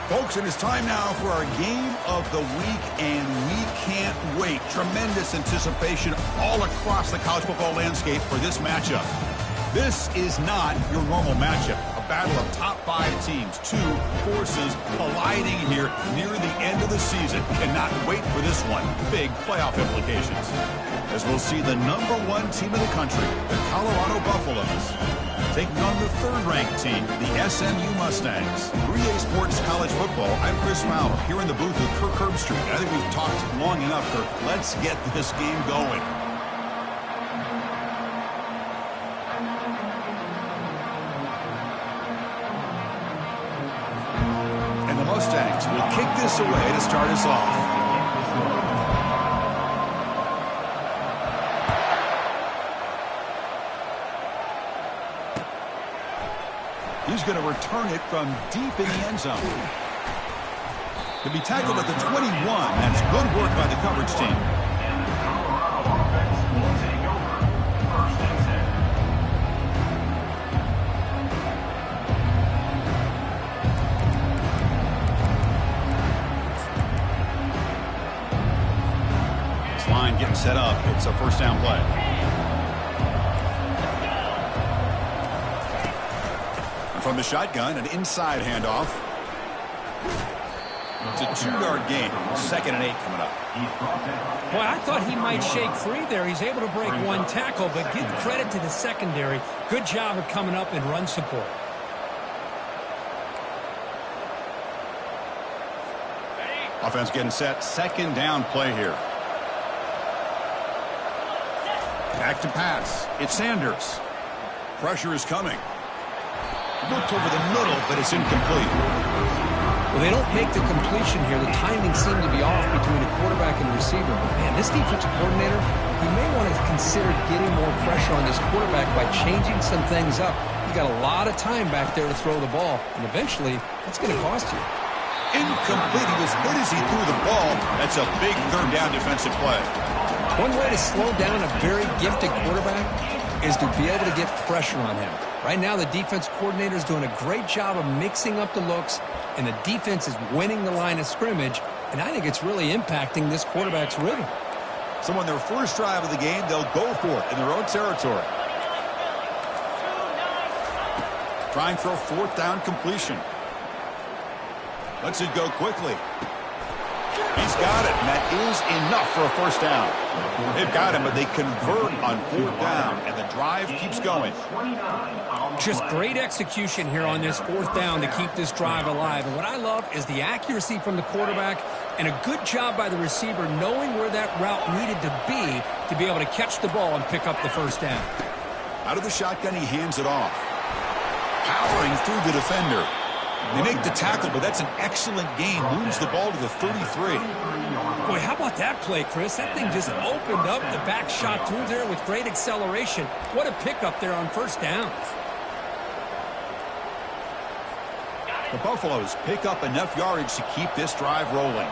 Folks, it is time now for our game of the week, and we can't wait. Tremendous anticipation all across the college football landscape for this matchup. This is not your normal matchup. A battle of top 5 teams, 2 forces colliding here near the end of the season. Cannot wait for this one. Big playoff implications. As we'll see the #1 team in the country, the Colorado Buffaloes, taking on the 3rd-ranked team, the SMU Mustangs. 3A Sports College Football, I'm Chris Fowler, here in the booth with Kirk Herbstreit. I think we've talked long enough, Kirk. Let's get this game going. And the Mustangs will kick this away to start us off. He's going to return it from deep in the end zone. To be tackled at the 21. That's good work by the coverage team. This line getting set up. It's a first down play. From the shotgun, an inside handoff. It's a 2-yard gain. 2nd and 8 coming up. Well, I thought he might shake free there. He's able to break 1 tackle, but give credit to the secondary. Good job of coming up and run support. Offense getting set. 2nd down play here. Back to pass. It's Sanders. Pressure is coming. Looked over the middle, but it's incomplete. Well, they don't make the completion here. The timing seemed to be off between the quarterback and the receiver. But, man, this defensive coordinator, he may want to consider getting more pressure on this quarterback by changing some things up. You got a lot of time back there to throw the ball, and eventually, that's going to cost you. Incomplete. He was hit as he threw the ball. That's a big 3rd down defensive play. One way to slow down a very gifted quarterback is to be able to get pressure on him. Right now, the defense coordinator is doing a great job of mixing up the looks, and the defense is winning the line of scrimmage, and I think it's really impacting this quarterback's rhythm. So on their first drive of the game, they'll go for it in their own territory. Trying for a 4th down completion. Lets it go quickly. He's got it, and that is enough for a 1st down. They've got him, but they convert on 4th down, and the drive keeps going. Just great execution here on this 4th down to keep this drive alive. And what I love is the accuracy from the quarterback and a good job by the receiver knowing where that route needed to be able to catch the ball and pick up the 1st down. Out of the shotgun, he hands it off. Powering through the defender. They make the tackle, but that's an excellent gain. Moves the ball to the 33. Boy, how about that play, Chris? That thing just opened up. The back shot through there with great acceleration. What a pickup there on 1st down. The Buffaloes pick up enough yardage to keep this drive rolling.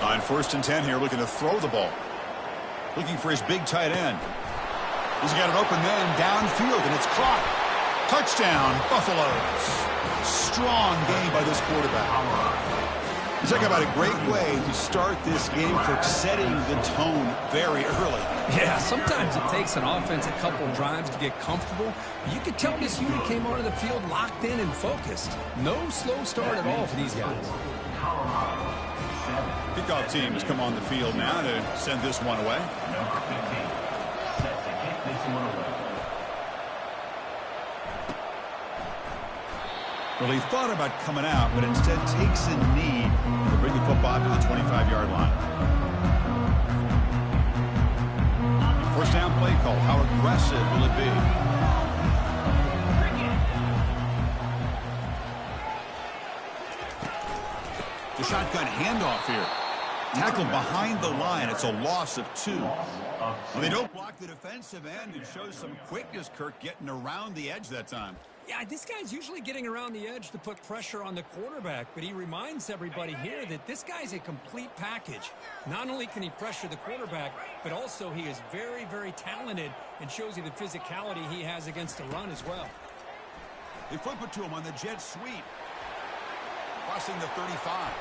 On 1st and 10 here, looking to throw the ball. Looking for his big tight end. He's got an open man downfield, and it's caught. Touchdown, Buffaloes. Strong game by this quarterback. You talk about a great way to start this game, for setting the tone very early. Yeah, sometimes it takes an offense a couple drives to get comfortable. But you could tell this unit came onto the field locked in and focused. No slow start at all for these guys. Kickoff team has come on the field now to send this one away. Well, he thought about coming out, but instead takes a knee to bring the football to the 25-yard line. 1st down play call. How aggressive will it be? The shotgun handoff here. Tackled behind the line. It's a loss of 2. Well, they don't block the defensive end. It shows some quickness, Kirk, getting around the edge that time. Yeah, this guy's usually getting around the edge to put pressure on the quarterback, but he reminds everybody here that this guy's a complete package. Not only can he pressure the quarterback, but also he is very, very talented and shows you the physicality he has against the run as well. They flip it to him on the jet sweep. Crossing the 35.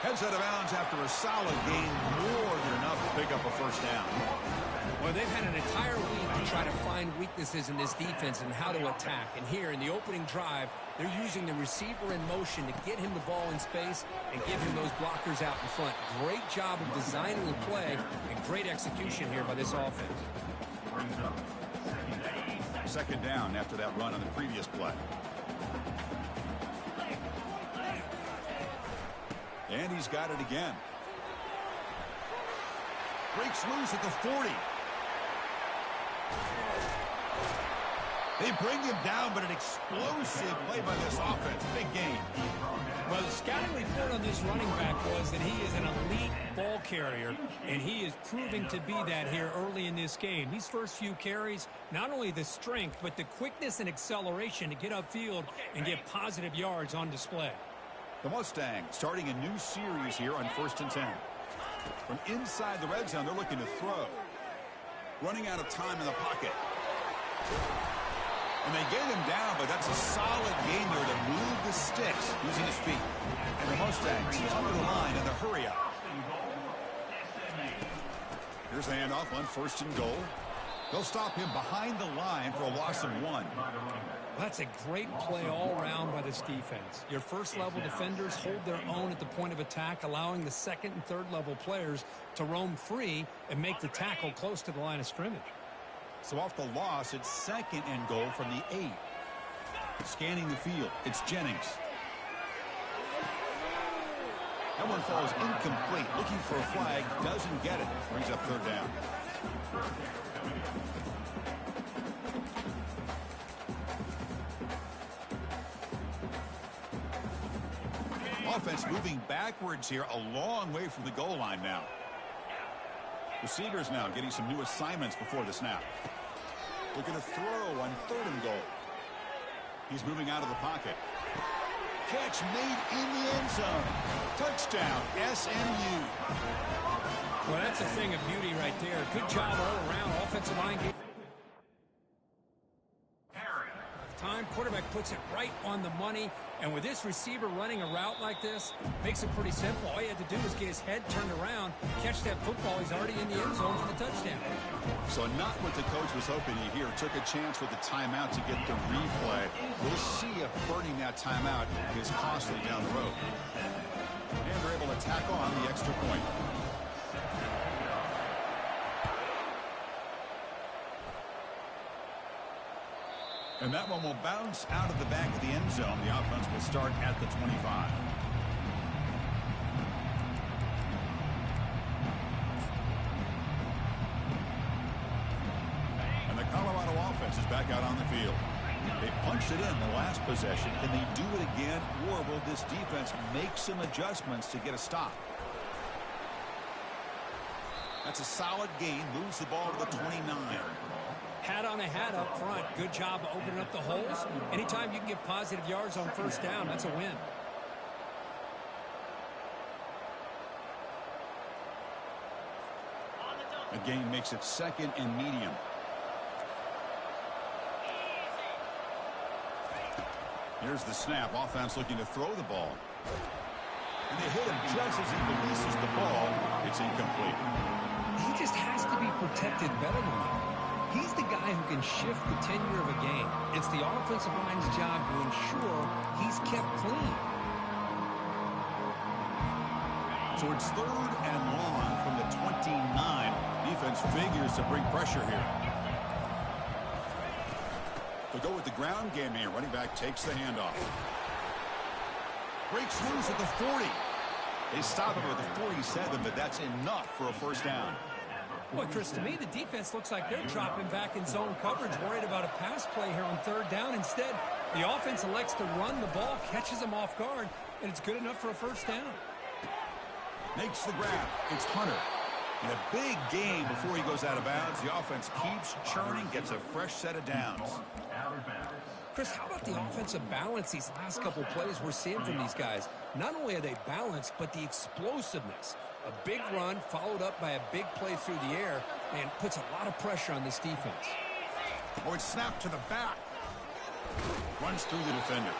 Heads out of bounds after a solid gain, more than enough to pick up a first down. Well, they've had an entire week to try to find weaknesses in this defense and how to attack. And here in the opening drive, they're using the receiver in motion to get him the ball in space and give him those blockers out in front. Great job of designing the play and great execution here by this offense. Second down after that run on the previous play. And he's got it again. Breaks loose at the 40. They bring him down, but an explosive play by this offense. Big gain. Well, the scouting report on this running back was that he is an elite ball carrier, and he is proving to be that here early in this game. These first few carries, not only the strength, but the quickness and acceleration to get upfield and get positive yards on display. The Mustangs starting a new series here on 1st and 10. From inside the red zone, they're looking to throw. Running out of time in the pocket. And they get him down, but that's a solid gain there to move the sticks using his feet. And the Mustangs under the line in the hurry up. Here's the handoff on 1st and goal. They'll stop him behind the line for a loss of 1. That's a great play all around by this defense. Your first-level defenders hold their own at the point of attack, allowing the second and third-level players to roam free and make the tackle close to the line of scrimmage. So off the loss, it's 2nd and goal from the 8. Scanning the field, it's Jennings. That one falls incomplete. Looking for a flag, doesn't get it. Brings up 3rd down. Offense moving backwards here, a long way from the goal line now. Receivers now getting some new assignments before the snap. Looking to throw on 3rd and goal. He's moving out of the pocket. Catch made in the end zone. Touchdown, SMU. Well, that's a thing of beauty right there. Good job all around. Offensive line game. Time, quarterback puts it right on the money, and with this receiver running a route like this, makes it pretty simple. All you had to do was get his head turned around, catch that football. He's already in the end zone for the touchdown. So not what the coach was hoping to hear. Took a chance with the timeout to get the replay. We'll see if burning that timeout is costly down the road. And they're able to tack on the extra point. And that one will bounce out of the back of the end zone. The offense will start at the 25. And the Colorado offense is back out on the field. They punched it in the last possession. Can they do it again, or will this defense make some adjustments to get a stop? That's a solid gain. Moves the ball to the 29. Hat on a hat up front. Good job of opening up the holes. Anytime you can get positive yards on 1st down, that's a win. The gain makes it 2nd and medium. Here's the snap. Offense looking to throw the ball. And they hit him just as he releases the ball. It's incomplete. He just has to be protected better than that. He's the guy who can shift the tenure of a game. It's the offensive line's job to ensure he's kept clean. So it's 3rd and long from the 29. Defense figures to bring pressure here. They'll go with the ground game here. Running back takes the handoff. Breaks loose at the 40. They stop him at the 47, but that's enough for a 1st down. Boy, Chris, to me, the defense looks like they're dropping back in zone coverage, worried about a pass play here on 3rd down. Instead, the offense elects to run the ball, catches them off guard, and it's good enough for a 1st down. Makes the grab. It's Hunter. And a big game before he goes out of bounds. The offense keeps churning, gets a fresh set of downs. Chris, how about the offensive balance these last couple plays we're seeing from these guys? Not only are they balanced, but the explosiveness. A big run followed up by a big play through the air, and puts a lot of pressure on this defense. Oh, it's snapped to the back. Runs through the defender.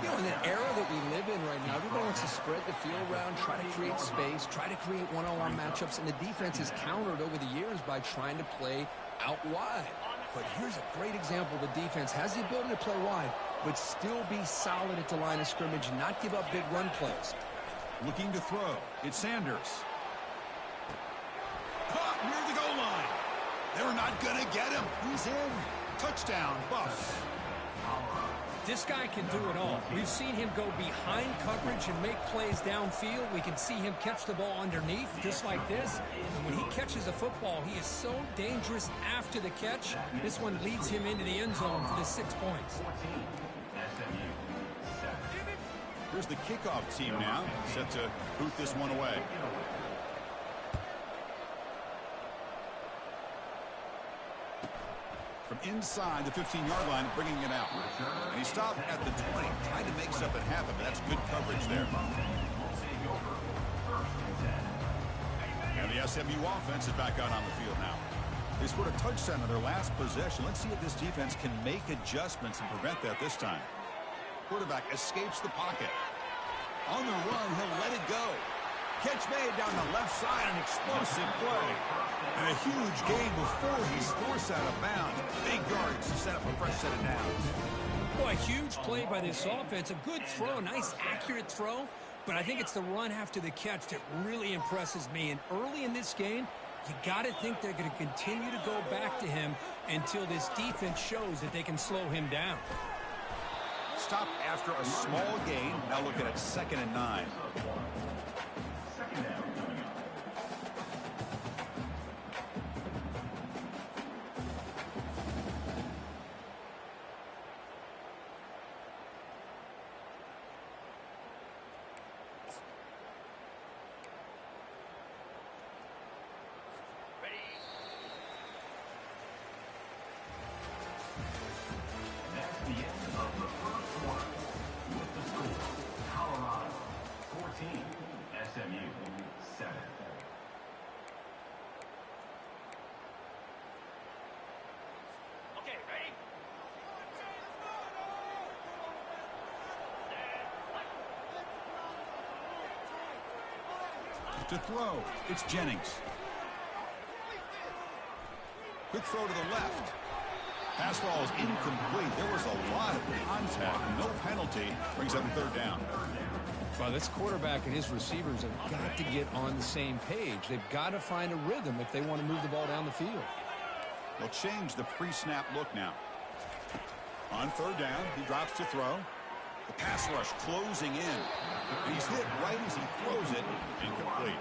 You know, in the era that we live in right now, everybody wants to spread the field around, try to create space, try to create one-on-one matchups, and the defense is countered over the years by trying to play out wide. But here's a great example. The defense has the ability to play wide, but still be solid at the line of scrimmage and not give up big run plays. Looking to throw. It's Sanders. Caught near the goal line. They're not going to get him. He's in. Touchdown, Buffs. This guy can do it all. We've seen him go behind coverage and make plays downfield. We can see him catch the ball underneath, just like this. And when he catches a football, he is so dangerous after the catch. This one leads him into the end zone for the 6 points. Here's the kickoff team now, set to boot this one away. From inside the 15-yard line, bringing it out. And he stopped at the 20, trying to make something happen, but that's good coverage there. And the SMU offense is back out on the field now. They scored a touchdown on their last possession. Let's see if this defense can make adjustments and prevent that this time. Quarterback escapes the pocket. On the run, he'll let it go. Catch made down the left side, an explosive play. And a huge gain before he's forced out of bounds. Big yardage to set up a fresh set of downs. Boy, a huge play by this offense. A good throw, a nice accurate throw. But I think it's the run after the catch that really impresses me. And early in this game, you got to think they're going to continue to go back to him until this defense shows that they can slow him down. Stopped after a small gain. Now looking at 2nd and 9. SMU 7. Okay, ready? To throw, it's Jennings. Quick throw to the left. Pass ball is incomplete. There was a lot of contact. No penalty. Brings up 3rd down. Well, this quarterback and his receivers have got to get on the same page. They've got to find a rhythm if they want to move the ball down the field. They'll change the pre-snap look now. On 3rd down, he drops to throw. The pass rush closing in. He's hit right as he throws it. Incomplete.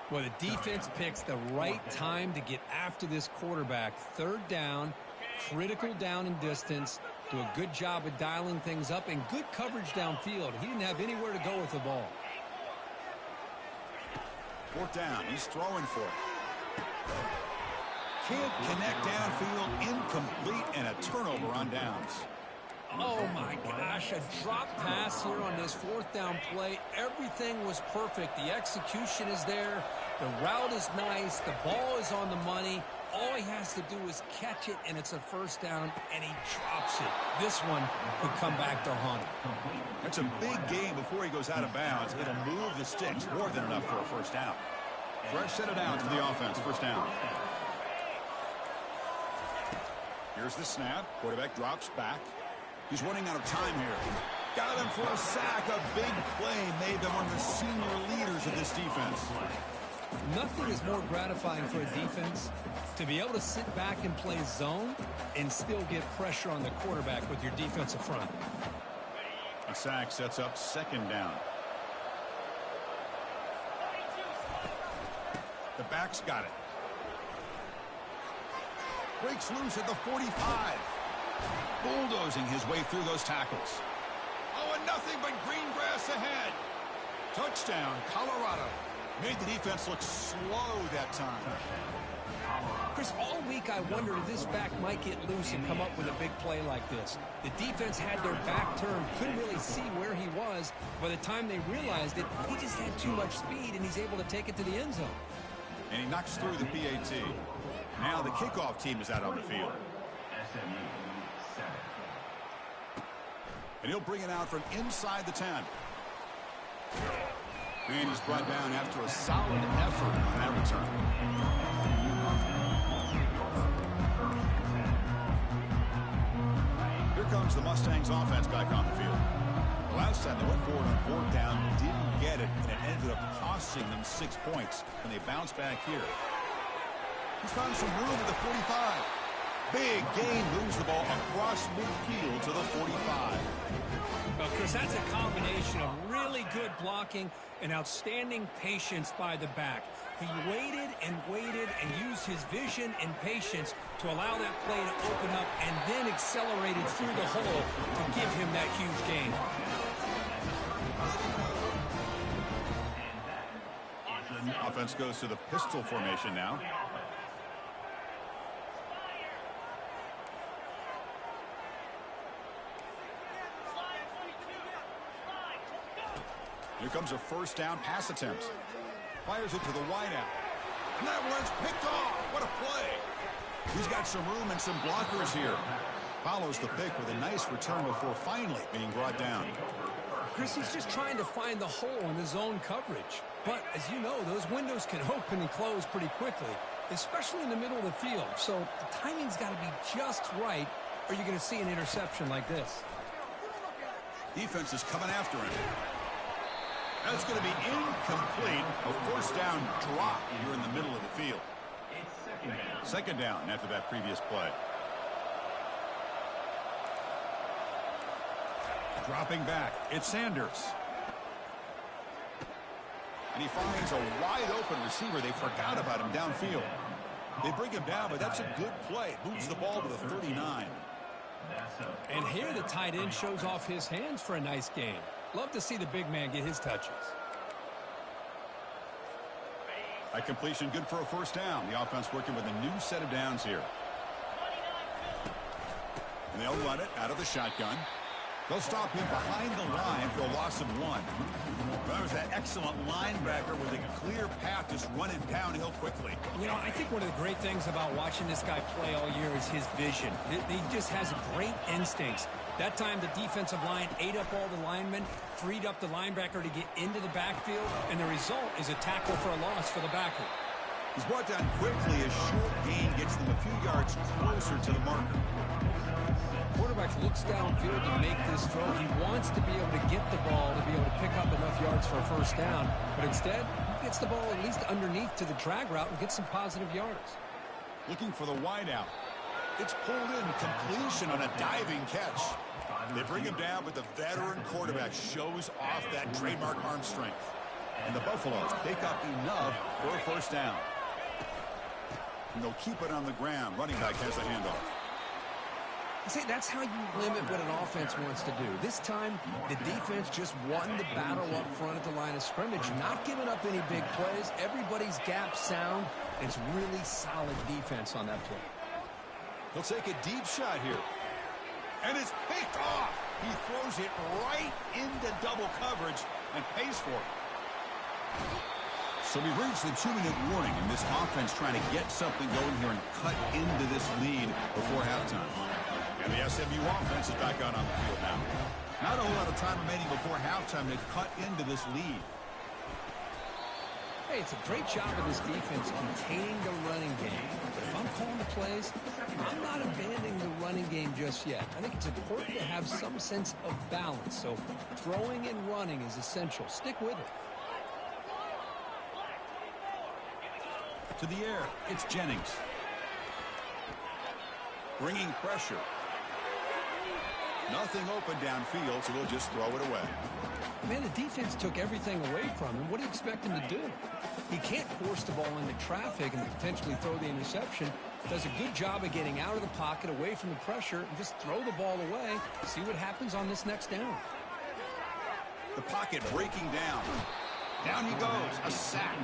Well, the defense picks the right time to get after this quarterback. 3rd down, critical down and distance. Do a good job of dialing things up and good coverage downfield. He didn't have anywhere to go with the ball. 4th down. He's throwing for it. Can't connect downfield. Incomplete and a turnover on downs. Oh, my gosh. A drop pass here on this 4th down play. Everything was perfect. The execution is there. The route is nice. The ball is on the money. All he has to do is catch it, and it's a 1st down, and he drops it. This one could come back to haunt him. That's a big gain before he goes out of bounds. It'll move the sticks more than enough for a 1st down. Fresh set of downs for the offense. 1st down. Here's the snap. Quarterback drops back. He's running out of time here. Got him for a sack. A big play made them one of the senior leaders of this defense. Nothing is more gratifying for a defense to be able to sit back and play zone and still get pressure on the quarterback with your defensive front. A sack sets up 2nd down. The back's got it. Breaks loose at the 45. Bulldozing his way through those tackles. Oh, and nothing but green grass ahead. Touchdown, Colorado. Made the defense look slow that time. Chris, all week I wondered if this back might get loose and come up with a big play like this. The defense had their back turned, couldn't really see where he was. By the time they realized it, he just had too much speed, and he's able to take it to the end zone. And he knocks through the PAT. Now the kickoff team is out on the field. SMU 7. And he'll bring it out from inside the 10. And he's brought down after a solid effort on that return. Here comes the Mustangs offense back on the field. The last time they went forward on 4th down, didn't get it, and it ended up costing them 6 points. And they bounce back here. He's found some room at the 45. Big gain, moves the ball across midfield to the 45. Well, Chris, that's a combination of really good blocking and outstanding patience by the back. He waited and waited and used his vision and patience to allow that play to open up and then accelerated through the hole to give him that huge gain. Offense goes to the pistol formation now. Here comes a 1st down pass attempt. Fires it to the wideout. And that one's picked off. What a play. He's got some room and some blockers here. Follows the pick with a nice return before finally being brought down. Chris, he's just trying to find the hole in the zone coverage. But, as you know, those windows can open and close pretty quickly, especially in the middle of the field. So the timing's got to be just right, or you're going to see an interception like this. Defense is coming after him. That's going to be incomplete. A 1st down drop here in the middle of the field. Second down after that previous play. Dropping back, it's Sanders. And he finds a wide-open receiver. They forgot about him downfield. They bring him down, but that's a good play. Moves the ball to the 39. And here the tight end shows off his hands for a nice game. Love to see the big man get his touches. That completion good for a 1st down. The offense working with a new set of downs here. And they'll run it out of the shotgun. They'll stop him behind the line for a loss of 1. That was that excellent linebacker with a clear path just running downhill quickly. You know, I think one of the great things about watching this guy play all year is his vision. He just has great instincts. That time the defensive line ate up all the linemen, freed up the linebacker to get into the backfield, and the result is a tackle for a loss for the backer. He's brought down quickly. A short gain gets them a few yards closer to the marker. Quarterback looks downfield to make this throw. He wants to be able to get the ball to be able to pick up enough yards for a 1st down, but instead he gets the ball at least underneath to the drag route and gets some positive yards. Looking for the wideout. It's pulled in, completion on a diving catch. They bring him down, but the veteran quarterback shows off that trademark arm strength. And the Buffaloes pick up enough for a 1st down. And they'll keep it on the ground. Running back has the handoff. See, that's how you limit what an offense wants to do. This time, the defense just won the battle up front at the line of scrimmage, not giving up any big plays. Everybody's gap sound. It's really solid defense on that play. He'll take a deep shot here. And it's picked off. He throws it right into double coverage and pays for it. So we've reached the 2-minute warning, and this offense trying to get something going here and cut into this lead before halftime. And the SMU offense is back out on the field now. Not a whole lot of time remaining before halftime to cut into this lead. Hey, it's a great job of this defense containing the running game. But if I'm calling the plays, I'm not abandoning the running game just yet. I think it's important to have some sense of balance. So throwing and running is essential. Stick with it. To the air, it's Jennings. Bringing pressure. Nothing open downfield, so they'll just throw it away. Man, the defense took everything away from him. What do you expect him to do? He can't force the ball into traffic and potentially throw the interception. Does a good job of getting out of the pocket, away from the pressure, and just throw the ball away. See what happens on this next down. The pocket breaking down. Down he goes. A sack.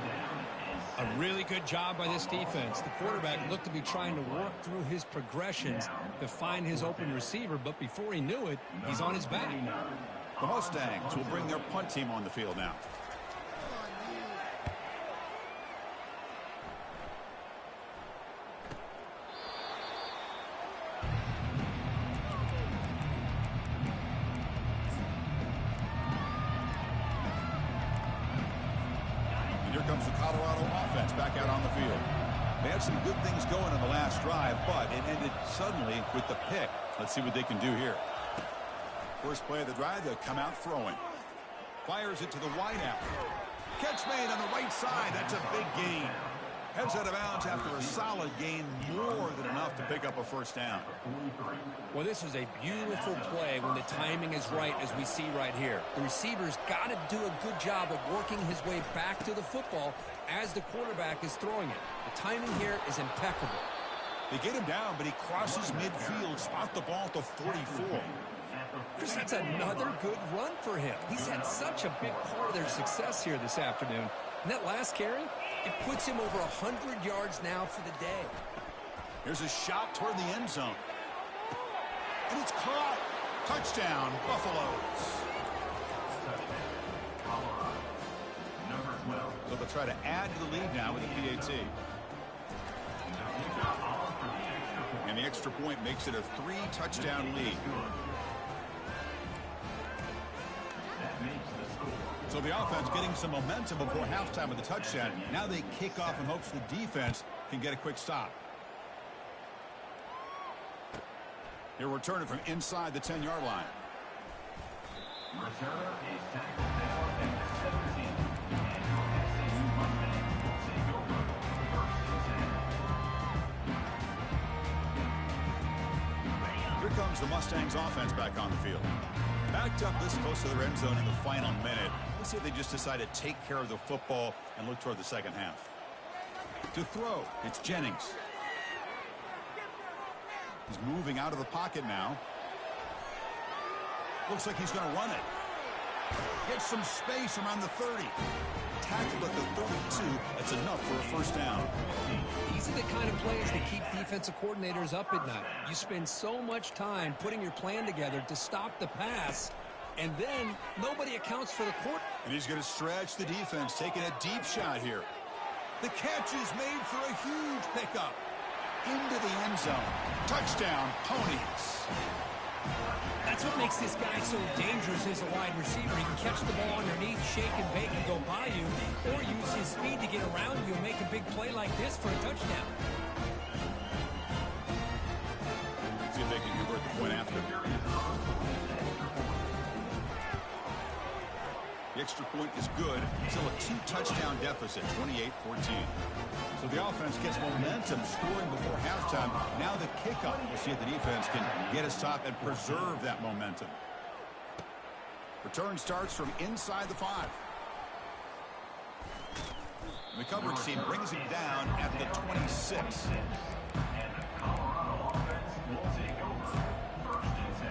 A really good job by this defense. The quarterback looked to be trying to work through his progressions to find his open receiver, but before he knew it, he's on his back. The Mustangs will bring their punt team on the field now. Colorado offense back out on the field. They had some good things going on the last drive, but it ended suddenly with the pick. Let's see what they can do here. First play of the drive, they'll come out throwing. Fires it to the wideout. Catch made on the right side. That's a big gain. Heads out of bounds after a solid gain, more than enough to pick up a first down. Well, this is a beautiful play when the timing is right, as we see right here. The receiver's got to do a good job of working his way back to the football as the quarterback is throwing it. The timing here is impeccable. They get him down, but he crosses midfield, spot the ball to 44. Chris, that's another good run for him. He's had such a big part of their success here this afternoon. And that last carry, it puts him over 100 yards now for the day. Here's a shot toward the end zone. And it's caught. Touchdown, Buffaloes. So they'll try to add to the lead now with the PAT. And the extra point makes it a 3-touchdown lead. So the offense getting some momentum before halftime with the touchdown. Now they kick off in hopes the defense can get a quick stop. He'll return it from inside the 10-yard line. Returner is tackled down at the 17. And SMU Mustang will take over first and 10. Here comes the Mustangs offense back on the field. Backed up this close to their end zone in the final minute. Let's see if they just decide to take care of the football and look toward the second half. To throw, it's Jennings. He's moving out of the pocket now. Looks like he's going to run it. Gets some space around the 30. Tackled at the 32. That's enough for a first down. These are the kind of plays that keep defensive coordinators up at night. You spend so much time putting your plan together to stop the pass, and then nobody accounts for the court. And he's going to stretch the defense, taking a deep shot here. The catch is made for a huge pickup. Into the end zone. Touchdown, Ponies. That's what makes this guy so dangerous as a wide receiver. He can catch the ball underneath, shake and bake and go by you, or use his speed to get around you and make a big play like this for a touchdown. See if they can convert the point after. The extra point is good. Still a 2-touchdown deficit, 28-14. So the offense gets momentum, scoring before halftime. Now the kickoff. We'll see if the defense can get a stop and preserve that momentum. Return starts from inside the 5. And the coverage team brings him down at the 26. And the Colorado offense will take over first and 10.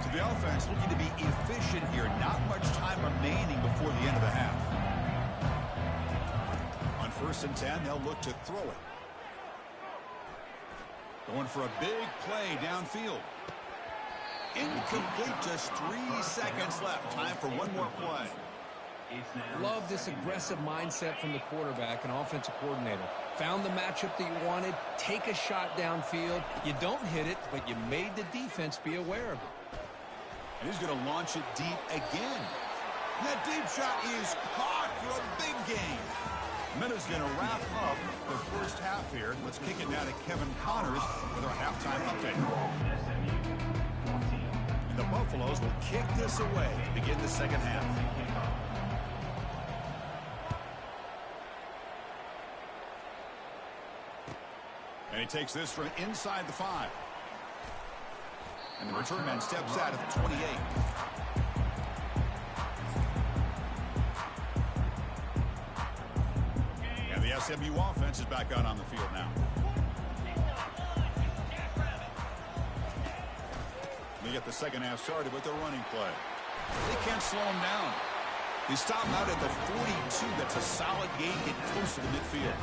So the offense looking to be efficient here. Not much time remaining before the end of the half. On first and 10, they'll look to throw it. Going for a big play downfield. Incomplete, just 3 seconds left. Time for one more play. Love this aggressive mindset from the quarterback and offensive coordinator. Found the matchup that you wanted, take a shot downfield. You don't hit it, but you made the defense be aware of it. And he's going to launch it deep again. And that deep shot is caught for a big gain. Minuta's going to wrap up the first half here. Let's kick it now to Kevin Connors with our halftime update. And the Buffaloes will kick this away to begin the second half. And he takes this from inside the 5. And the return man steps out at the 28. And the SMU offense is back out on the field now. They get the second half started with their running play. They can't slow him down. They stop him out at the 42. That's a solid gain, getting close to the midfield.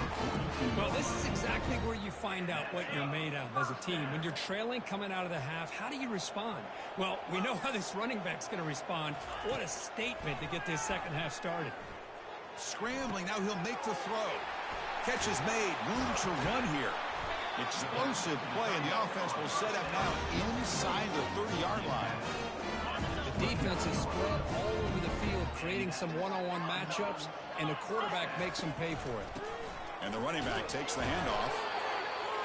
Well, this is exactly where you find out what you're made of as a team. When you're trailing coming out of the half, how do you respond? Well, we know how this running back's going to respond. What a statement to get this second half started. Scrambling, now he'll make the throw. Catch is made, room to run here. Explosive play, and the offense will set up now inside the 30-yard line. The defense is spread all over the field, creating some one-on-one matchups, and the quarterback makes them pay for it. And the running back takes the handoff.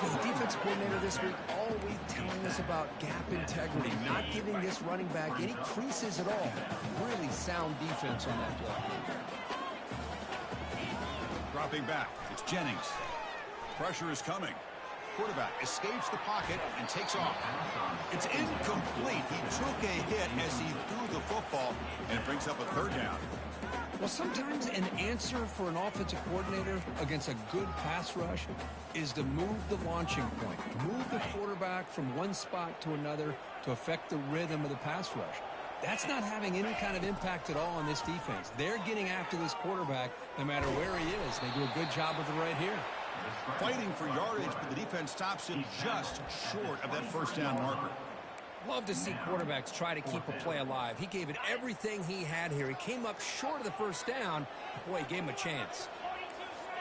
The defensive coordinator this week all week telling us about gap integrity, not giving this running back any creases at all. Really sound defense on that play. Dropping back, it's Jennings. Pressure is coming. Quarterback escapes the pocket and takes off. It's incomplete. He took a hit as he threw the football, and it brings up a third down. Well, sometimes an answer for an offensive coordinator against a good pass rush is to move the launching point, move the quarterback from one spot to another to affect the rhythm of the pass rush. That's not having any kind of impact at all on this defense. They're getting after this quarterback no matter where he is. They do a good job of it right here. Fighting for yardage, but the defense stops him just short of that first down marker. Love to see quarterbacks try to keep a play alive. He gave it everything he had here. He came up short of the first down. Boy, he gave him a chance.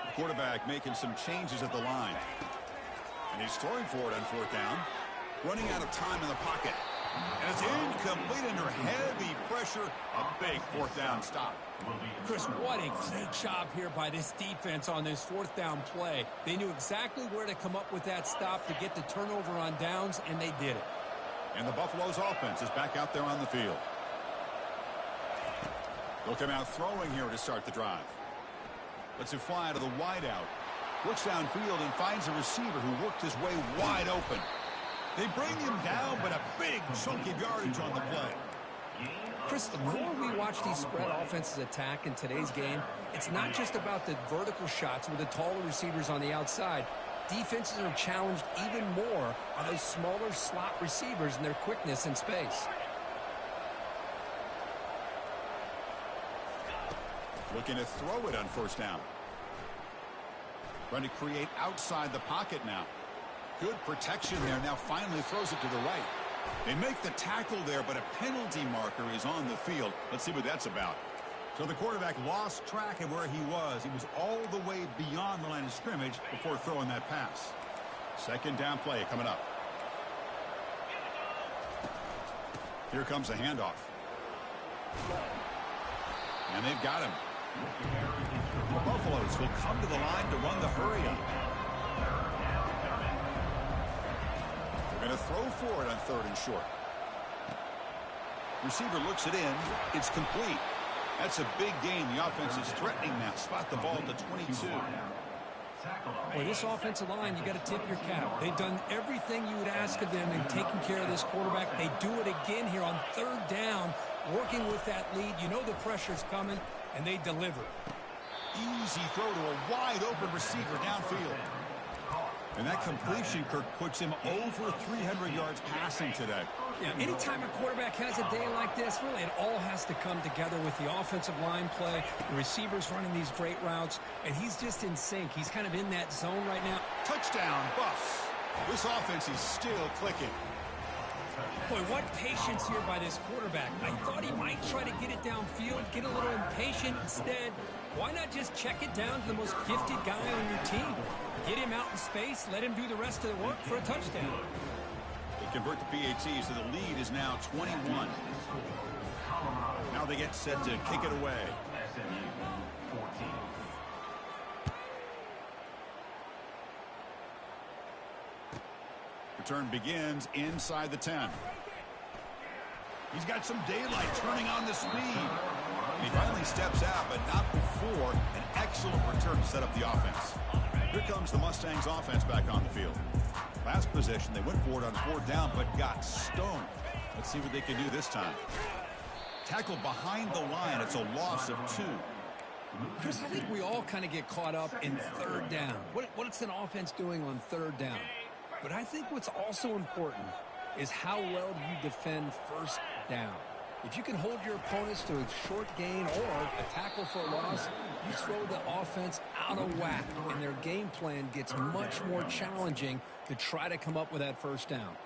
The quarterback making some changes at the line. And he's throwing for it on fourth down. Running out of time in the pocket. And it's incomplete under heavy pressure. A big fourth down stop. Chris, what a great job here by this defense on this fourth down play. They knew exactly where to come up with that stop to get the turnover on downs, and they did it. And the Buffalo's offense is back out there on the field. They'll come out throwing here to start the drive. Lets it fly to the wideout. Looks downfield and finds a receiver who worked his way wide open. They bring him down, but a big chunk of yardage on the play. Chris, the more we watch these spread offenses attack in today's game, it's not just about the vertical shots with the taller receivers on the outside. Defenses are challenged even more by those smaller slot receivers and their quickness in space. Looking to throw it on first down. Trying to create outside the pocket now. Good protection there. Now finally throws it to the right. They make the tackle there, but a penalty marker is on the field. Let's see what that's about. So the quarterback lost track of where he was. He was all the way beyond the line of scrimmage before throwing that pass. Second down play coming up. Here comes the handoff. And they've got him. The Buffaloes will come to the line to run the hurry up. They're going to throw for it on third and short. Receiver looks it in. It's complete. That's a big gain. The offense is threatening now. Spot the ball at the 22. Boy, this offensive line, you got to tip your cap. They've done everything you would ask of them in taking care of this quarterback. They do it again here on third down, working with that lead. You know the pressure's coming, and they deliver. Easy throw to a wide open receiver downfield. And that completion, Kirk, puts him over 300 yards passing today. Yeah, anytime a quarterback has a day like this, really it all has to come together with the offensive line play, the receivers running these great routes, and he's just in sync. He's kind of in that zone right now. Touchdown, Buffs. This offense is still clicking. Boy, what patience here by this quarterback. I thought he might try to get it downfield, get a little impatient. Instead, why not just check it down to the most gifted guy on your team? Get him out in space, let him do the rest of the work for a touchdown. They convert the PAT, so the lead is now 21. Now they get set to kick it away. SMU 14. Return begins inside the 10. He's got some daylight turning on the speed. He finally steps out, but not before an excellent return to set up the offense. Here comes the Mustangs offense back on the field. Last possession, they went for it on fourth down, but got stoned. Let's see what they can do this time. Tackled behind the line. It's a loss of 2. Chris, I think we all kind of get caught up in third down. What's an offense doing on third down? But I think what's also important is how well do you defend first down. If you can hold your opponents to a short gain or a tackle for a loss, you throw the offense out of whack, and their game plan gets much more challenging to try to come up with that first down.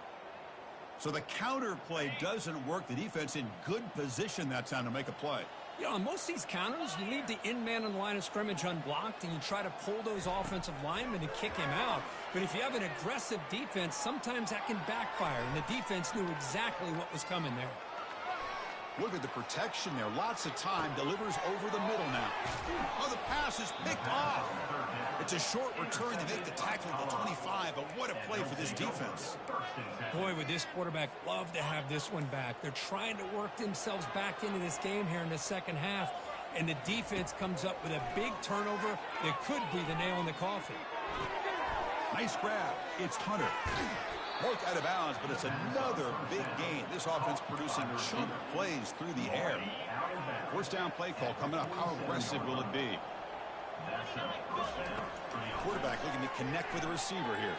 So the counter play doesn't work. The defense in good position that time to make a play. You know, on most of these counters, you leave the in man on the line of scrimmage unblocked, and you try to pull those offensive linemen to kick him out. But if you have an aggressive defense, sometimes that can backfire, and the defense knew exactly what was coming there. Look at the protection there. Lots of time. Delivers over the middle now. Oh, the pass is picked off. It's a short return. They make the tackle at the 25, but what a play for this defense. Boy, would this quarterback love to have this one back. They're trying to work themselves back into this game here in the second half, and the defense comes up with a big turnover that could be the nail in the coffin. Nice grab. It's Hunter. Broke out of bounds, but it's another big gain. This offense producing chunk plays through the air. First down play call coming up. How aggressive will it be? Quarterback looking to connect with the receiver here.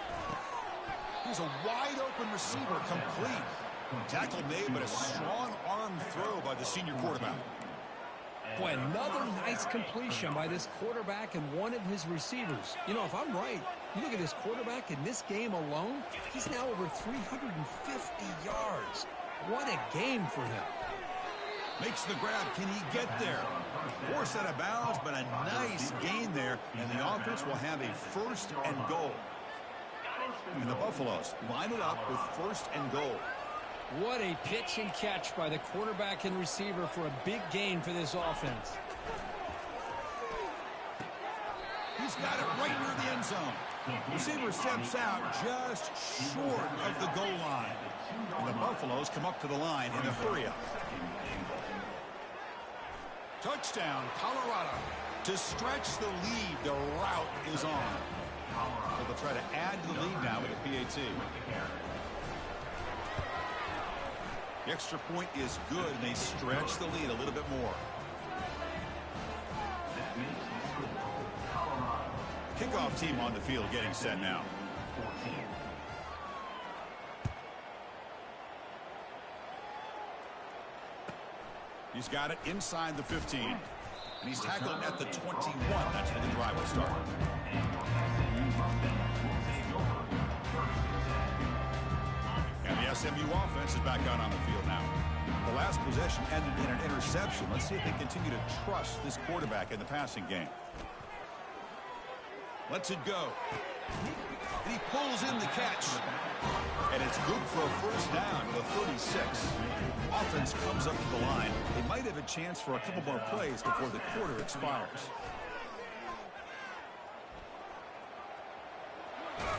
Here's a wide-open receiver, complete. Tackle made, but a strong arm throw by the senior quarterback. Boy, another nice completion by this quarterback and one of his receivers. You know, if I'm right, you look at this quarterback in this game alone, he's now over 350 yards. What a game for him. Makes the grab. Can he get there? Forced out of bounds, but a nice gain there, and the offense will have a first and goal. And the Buffaloes line it up with first and goal. What a pitch and catch by the quarterback and receiver for a big gain for this offense. He's got it right near the end zone. Receiver steps out just short of the goal line. And the Buffaloes come up to the line in a hurry-up. Touchdown, Colorado. To stretch the lead, the route is on. So they'll try to add to the lead now with a PAT. The extra point is good, and they stretch the lead a little bit more. Kickoff team on the field getting set now. He's got it inside the 15. And he's tackled at the 21. That's where the drive will start. And the SMU offense is back out on the field now. The last possession ended in an interception. Let's see if they continue to trust this quarterback in the passing game. Lets it go. And he pulls in the catch. And it's good for a first down to the 36. Offense comes up to the line. They might have a chance for a couple more plays before the quarter expires.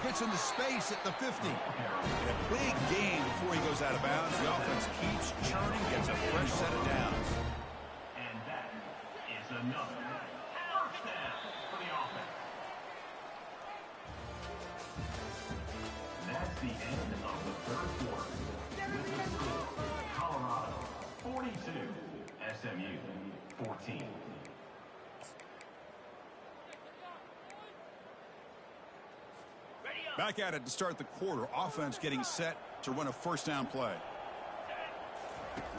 Gets into space at the 50. And a big gain before he goes out of bounds. The offense keeps churning, gets a fresh set of downs. And that is another first down for the offense. That's the end of the third quarter. With the score, Colorado 42, SMU 14. Back at it to start the quarter. Offense getting set to run a first down play.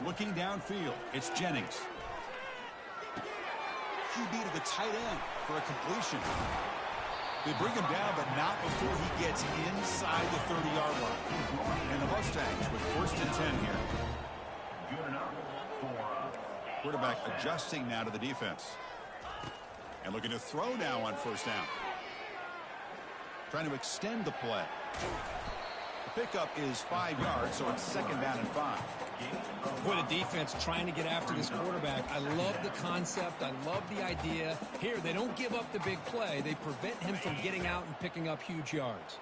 Looking downfield, it's Jennings. QB to the tight end for a completion. They bring him down, but not before he gets inside the 30-yard line. And the Mustangs with first and 10 here. Good enough for Quarterback adjusting now to the defense. And looking to throw now on first down. Trying to extend the play. The pickup is 5 yards, so it's second down and 5. Boy, the defense trying to get after this quarterback. I love the concept. I love the idea. Here, they don't give up the big play. They prevent him from getting out and picking up huge yards.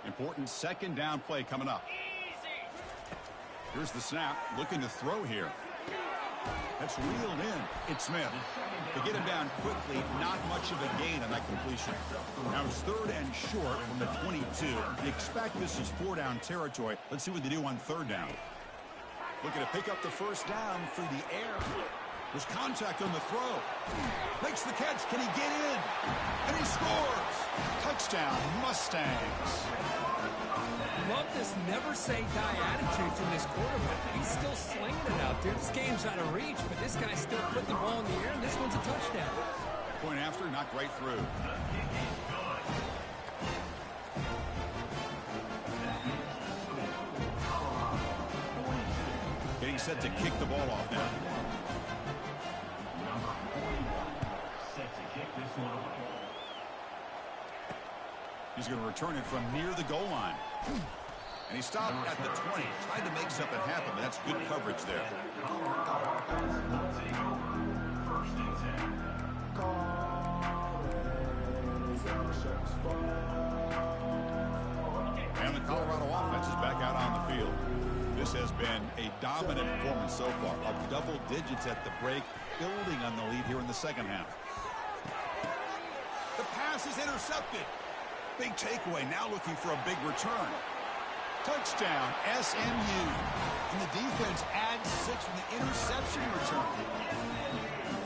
Important second down play coming up. Here's the snap. Looking to throw here. That's reeled in. It's Smith. To get him down quickly, not much of a gain on that completion. Now it's third and short from the 22. You expect this is 4-down territory. Let's see what they do on third down. Looking to pick up the first down through the air. There's contact on the throw. Makes the catch. Can he get in? And he scores. Touchdown, Mustangs. Love this never-say-die attitude from this quarterback. He's still slinging it out there. This game's out of reach, but this guy's still putting the ball in the air, and this one's a touchdown. Point after, knocked right through. Getting set to kick the ball off now. number 41, set to kick this one away. He's going to return it from near the goal line. And he stopped at the 20, trying to make something happen, but that's good coverage there. First and 10. And the Colorado offense is back out on the field. This has been a dominant performance so far, up double digits at the break, building on the lead here in the second half. The pass is intercepted. Big takeaway, now looking for a big return. Touchdown, SMU. And the defense adds 6 from the interception return.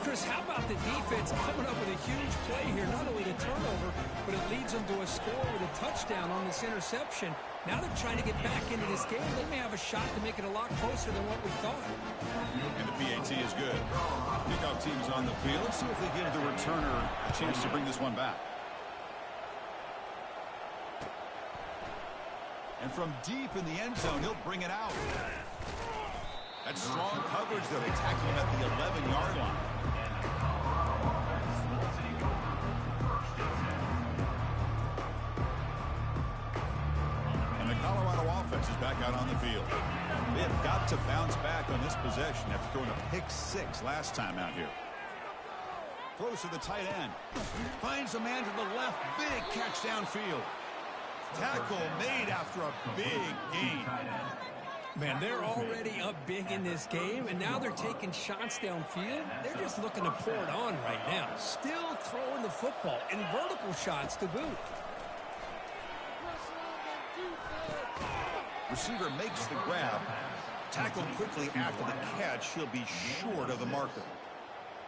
Chris, how about the defense coming up with a huge play here? Not only the turnover, but it leads them to a score with a touchdown on this interception. Now they're trying to get back into this game. They may have a shot to make it a lot closer than what we thought. And the PAT is good. Kickoff team is on the field. Let's see if they give the returner a chance to bring this one back. And from deep in the end zone, he'll bring it out. That's strong coverage, though. They tackle him at the 11-yard line. And the Colorado offense is back out on the field. They have got to bounce back on this possession after throwing a pick 6 last time out here. Throws to the tight end. Finds a man to the left. Big catch downfield. Tackle made after a big gain. Man, they're already up big in this game, and now they're taking shots downfield. They're just looking to pour it on right now. Still throwing the football, and vertical shots to boot. Receiver makes the grab. Tackled quickly after the catch. He'll be short of the marker.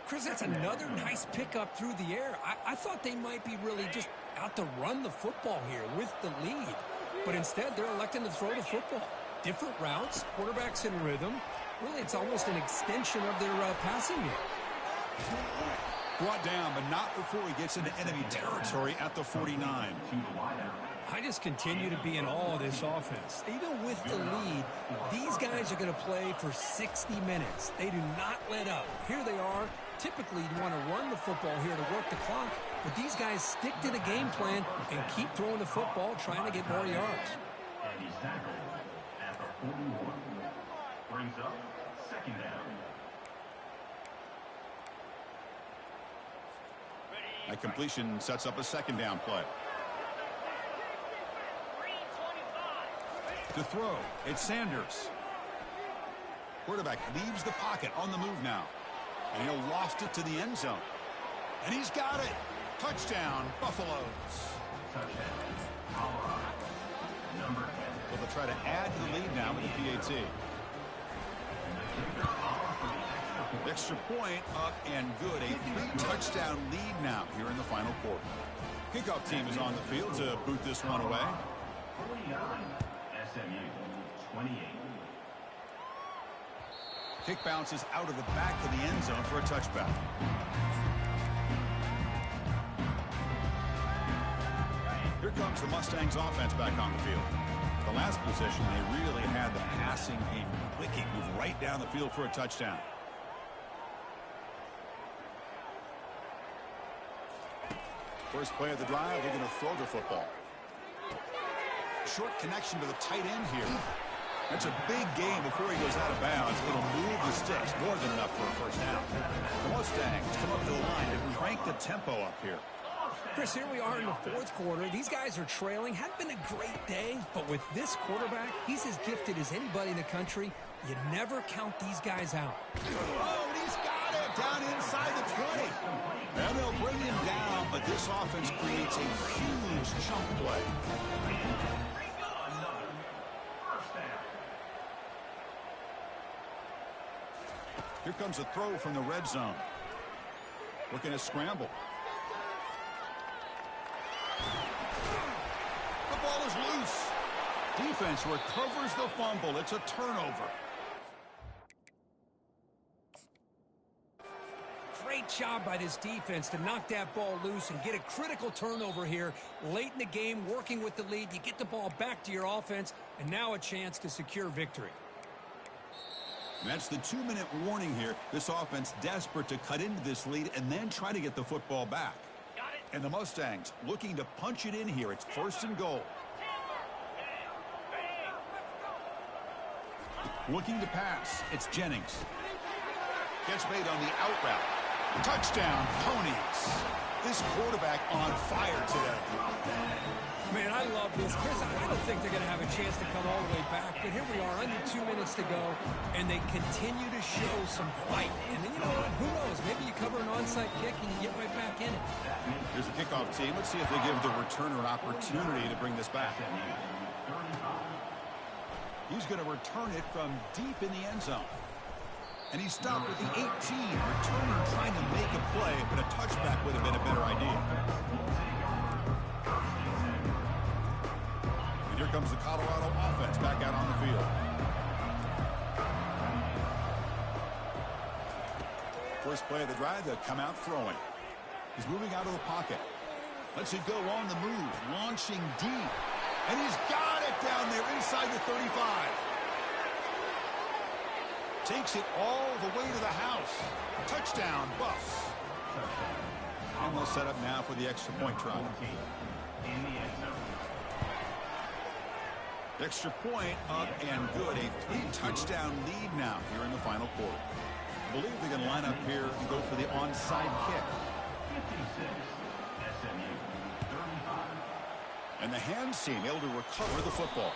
Chris, that's another nice pickup through the air. I thought they might be really just out to run the football here with the lead. But instead, they're electing to throw the football. Different routes, quarterbacks in rhythm. Really, it's almost an extension of their passing game. Brought down, but not before he gets into enemy territory at the 49. I just continue to be in awe of this offense. Even with the lead, these guys are going to play for 60 minutes. They do not let up. Here they are. Typically, you want to run the football here to work the clock, but these guys stick to the game plan and keep throwing the football, trying to get more yards. And he's tackled at the 41. Brings up second down. That completion sets up a second down play. To throw, it's Sanders. Quarterback leaves the pocket on the move now. And he'll loft it to the end zone. And he's got it. Touchdown, Buffaloes. Touchdown, Colorado. Number 10. Well, they'll try to add to the lead now with the PAT. Extra point up and good. A 3-touchdown lead now here in the final quarter. Kickoff team is on the field to boot this one away. 49, SMU, 28. Kick bounces out of the back of the end zone for a touchback. Here comes the Mustangs offense back on the field. The last possession, they really had the passing game wicked, move right down the field for a touchdown. First play of the drive, they're going to throw the football. Short connection to the tight end here. That's a big gain before he goes out of bounds. It'll move the sticks, more than enough for a first down. The Mustangs come up to the line and crank the tempo up here. Chris, here we are in the fourth quarter. These guys are trailing. Hadn't been a great day, but with this quarterback, he's as gifted as anybody in the country. You never count these guys out. Oh, and he's got it down inside the 20. And they'll bring him down, but this offense creates a huge chunk play. Here comes a throw from the red zone. Looking to scramble. The ball is loose. Defense recovers the fumble. It's a turnover. Great job by this defense to knock that ball loose and get a critical turnover here late in the game, working with the lead. You get the ball back to your offense, and now a chance to secure victory. And that's the 2-minute warning here. This offense desperate to cut into this lead and then try to get the football back. And the Mustangs looking to punch it in here. It's first and goal. Looking to pass. It's Jennings. Gets made on the out route. Touchdown, Ponies. This quarterback on fire today. Man, I love this. Chris, I don't think they're going to have a chance to come all the way back, but here we are, under 2 minutes to go, and they continue to show some fight. And then, you know what? Who knows? Maybe you cover an onside kick and you get right back in it. Here's the kickoff team. Let's see if they give the returner an opportunity to bring this back. He's going to return it from deep in the end zone. And he stopped with the 18. Returner trying to make a play, but a touchback would have been a better idea. And here comes the Colorado offense back out on the field. First play of the drive, they'll come out throwing. He's moving out of the pocket. Let's it go on the move, launching deep. And he's got it down there inside the 35. Takes it all the way to the house. Touchdown, Buffs. And they'll set up now for the extra point try. Extra point up and good. A 3-touchdown lead now here in the final quarter. I believe they're going to line up here and go for the onside kick. 56, SMU, 35. And the hands team able to recover the football.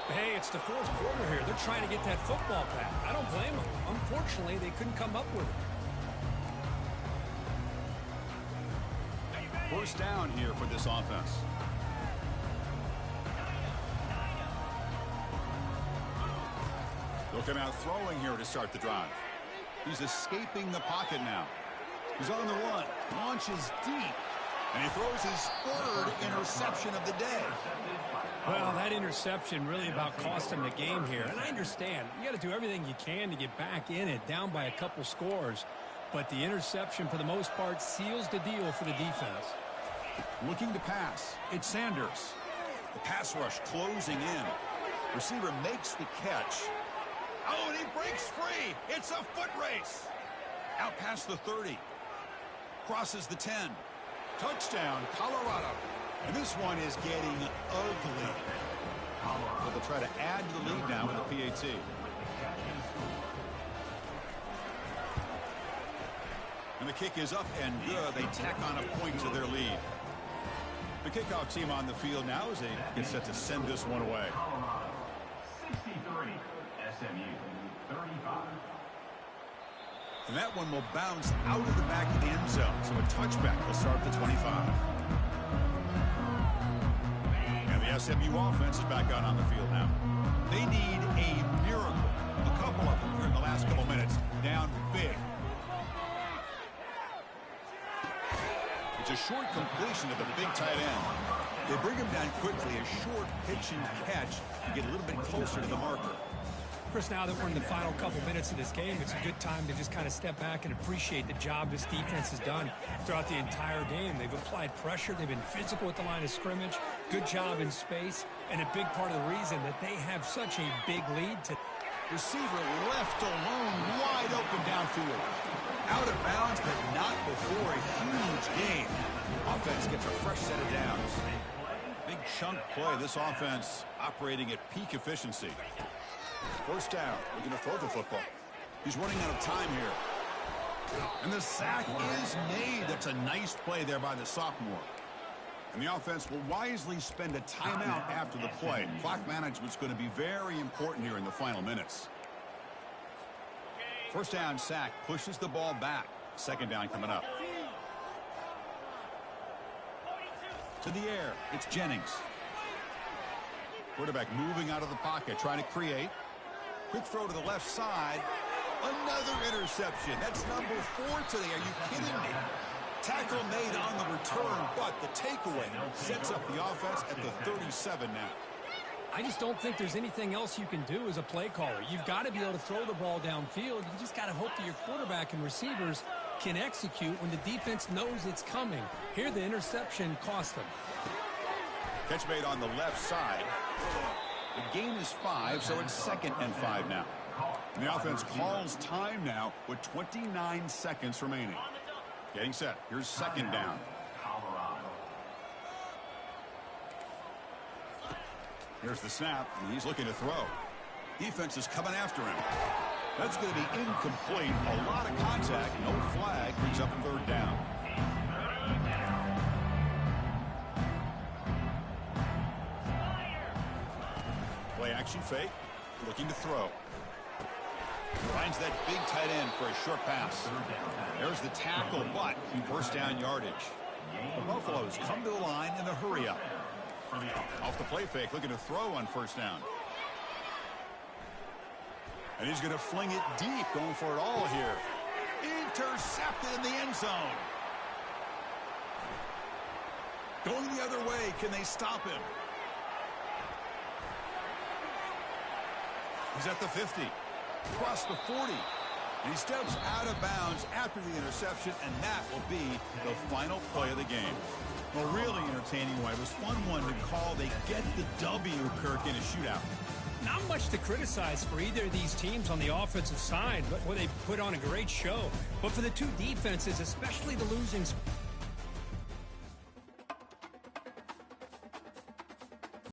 Hey, it's the fourth quarter here. They're trying to get that football back. I don't blame them. Unfortunately, they couldn't come up with it. First down here for this offense. They'll come out throwing here to start the drive. He's escaping the pocket now. He's on the run. Launches deep. And he throws his third interception of the day. Well, that interception really about cost him the game here. And I understand. You got to do everything you can to get back in it, down by a couple scores. But the interception, for the most part, seals the deal for the defense. Looking to pass. It's Sanders. The pass rush closing in. Receiver makes the catch. Oh, and he breaks free. It's a foot race. Out past the 30. Crosses the 10. Touchdown, Colorado. And this one is getting ugly. But they'll try to add to the lead now with the PAT. And the kick is up and good. They tack on a point to their lead. The kickoff team on the field now as they get set to send this one away. 63, SMU, 35. And that one will bounce out of the back of the end zone. So a touchback will start at the 25. And the SMU offense is back out on the field now. They need a miracle. A couple of them here in the last couple minutes. Down big. It's a short completion to the big tight end. They bring him down quickly. A short pitch and catch to get a little bit closer to the marker. Chris, now that we're in the final couple minutes of this game, it's a good time to just kind of step back and appreciate the job this defense has done throughout the entire game. They've applied pressure. They've been physical at the line of scrimmage. Good job in space. And a big part of the reason that they have such a big lead to... Receiver left alone, wide open downfield. Out of bounds, but not before a huge gain. Offense gets a fresh set of downs. Big chunk play. This offense operating at peak efficiency. First down. They're going to throw the football. He's running out of time here. And the sack is made. That's a nice play there by the sophomore. And the offense will wisely spend a timeout after the play. Clock management's going to be very important here in the final minutes. First down sack pushes the ball back. Second down coming up. To the air. It's Jennings. Quarterback moving out of the pocket, trying to create. Quick throw to the left side. Another interception. That's number 4 today. Are you kidding me? Tackle made on the return, but the takeaway sets up the offense at the 37 now. I just don't think there's anything else you can do as a play caller. You've got to be able to throw the ball downfield. You just got to hope that your quarterback and receivers can execute when the defense knows it's coming. Here, the interception cost them. Catch made on the left side. The gain is 5, so it's 2nd and 5 now. And the offense calls time now with 29 seconds remaining. Getting set. Here's second down. Here's the snap, and he's looking to throw. Defense is coming after him. That's going to be incomplete. A lot of contact. No flag. Brings up third down. Play action fake. Looking to throw. Finds that big tight end for a short pass. There's the tackle, but first down yardage. The Buffaloes come to the line in a hurry up. Off the play fake, looking to throw on first down. And he's going to fling it deep, going for it all here. Intercepted in the end zone. Going the other way, can they stop him? He's at the 50. Across the 40. And he steps out of bounds after the interception, and that will be the final play of the game. Well, really entertaining one. It was fun one to call. They get the W, Kirk, in a shootout. Not much to criticize for either of these teams on the offensive side, but where they put on a great show. But for the two defenses, especially the losing